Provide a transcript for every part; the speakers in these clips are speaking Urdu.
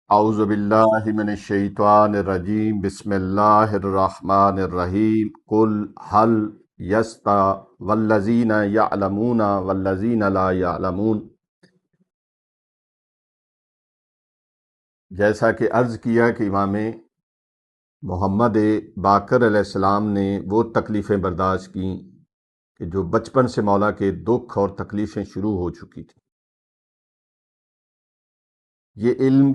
اعوذ باللہ من الشیطان الرجیم بسم اللہ الرحمن الرحیم قل هل یستوی والذین یعلمون والذین لا یعلمون۔ جیسا کہ عرض کیا کہ امام محمد باقر علیہ السلام نے وہ تکلیفیں برداشت کیں کہ جو بچپن سے مولا کے دکھ اور تکلیفیں شروع ہو چکی تھیں۔ یہ علم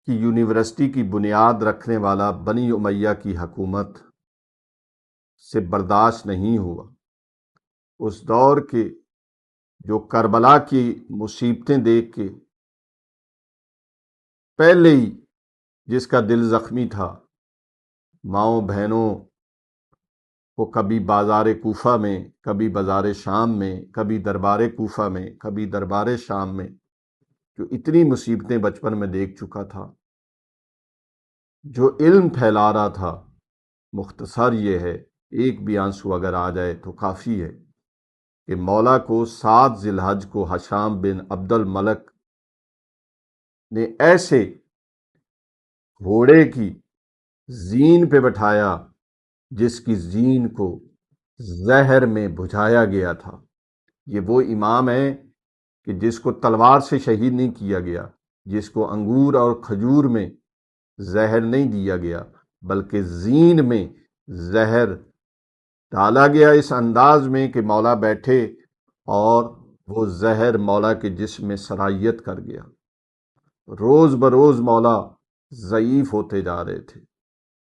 کی یونیورسٹی کی بنیاد رکھنے والا بنی امیہ کی حکومت سے برداشت نہیں ہوا۔ اس دور کے جو کربلا کی مصیبتیں دیکھ کے پہلے ہی جس کا دل زخمی تھا، ماؤں بہنوں کو کبھی بازار کوفہ میں، کبھی بازار شام میں، کبھی دربار کوفہ میں، کبھی دربار شام میں، جو اتنی مصیبتیں بچپن میں دیکھ چکا تھا، جو علم پھیلا رہا تھا، مختصر یہ ہے، ایک بھی آنسو اگر آ جائے تو کافی ہے کہ مولا کو 7 ذی الحج کو ہشام بن عبد الملک نے ایسے گھوڑے کی زین پہ بٹھایا جس کی زین کو زہر میں بجھایا گیا تھا۔ یہ وہ امام ہے کہ جس کو تلوار سے شہید نہیں کیا گیا، جس کو انگور اور کھجور میں زہر نہیں دیا گیا، بلکہ زین میں زہر ڈالا گیا اس انداز میں کہ مولا بیٹھے اور وہ زہر مولا کے جسم میں سرایت کر گیا۔ روز بروز مولا ضعیف ہوتے جا رہے تھے۔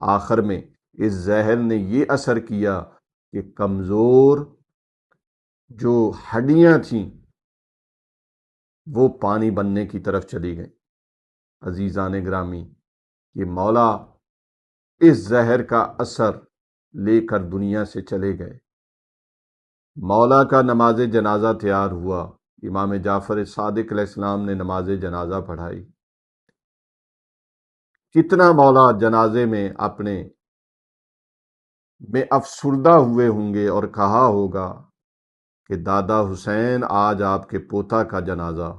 آخر میں اس زہر نے یہ اثر کیا کہ کمزور جو ہڈیاں تھیں وہ پانی بننے کی طرف چلی گئیں۔ عزیزان گرامی، یہ مولا اس زہر کا اثر لے کر دنیا سے چلے گئے۔ مولا کا نماز جنازہ تیار ہوا، امام جعفر صادق علیہ السلام نے نماز جنازہ پڑھائی۔ کتنا مولا جنازے میں اپنے میں افسردہ ہوئے ہوں گے اور کہا ہوگا کہ دادا حسین آج آپ کے پوتا کا جنازہ،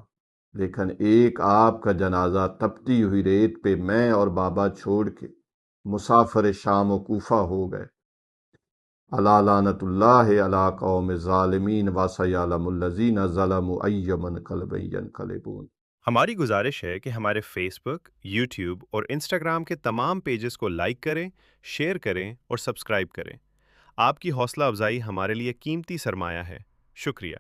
لیکن ایک آپ کا جنازہ تپتی ہوئی ریت پہ میں اور بابا چھوڑ کے مسافر شام و کوفہ ہو گئے۔ الا لعنت اللہ علی قوم الظالمین وسیعلم الذین ظلموا ای منقلب ینقلبون۔ ہماری گزارش ہے کہ ہمارے فیس بک، یوٹیوب اور انسٹاگرام کے تمام پیجز کو لائک کریں، شیئر کریں اور سبسکرائب کریں۔ آپ کی حوصلہ افزائی ہمارے لیے قیمتی سرمایہ ہے۔ شکریہ۔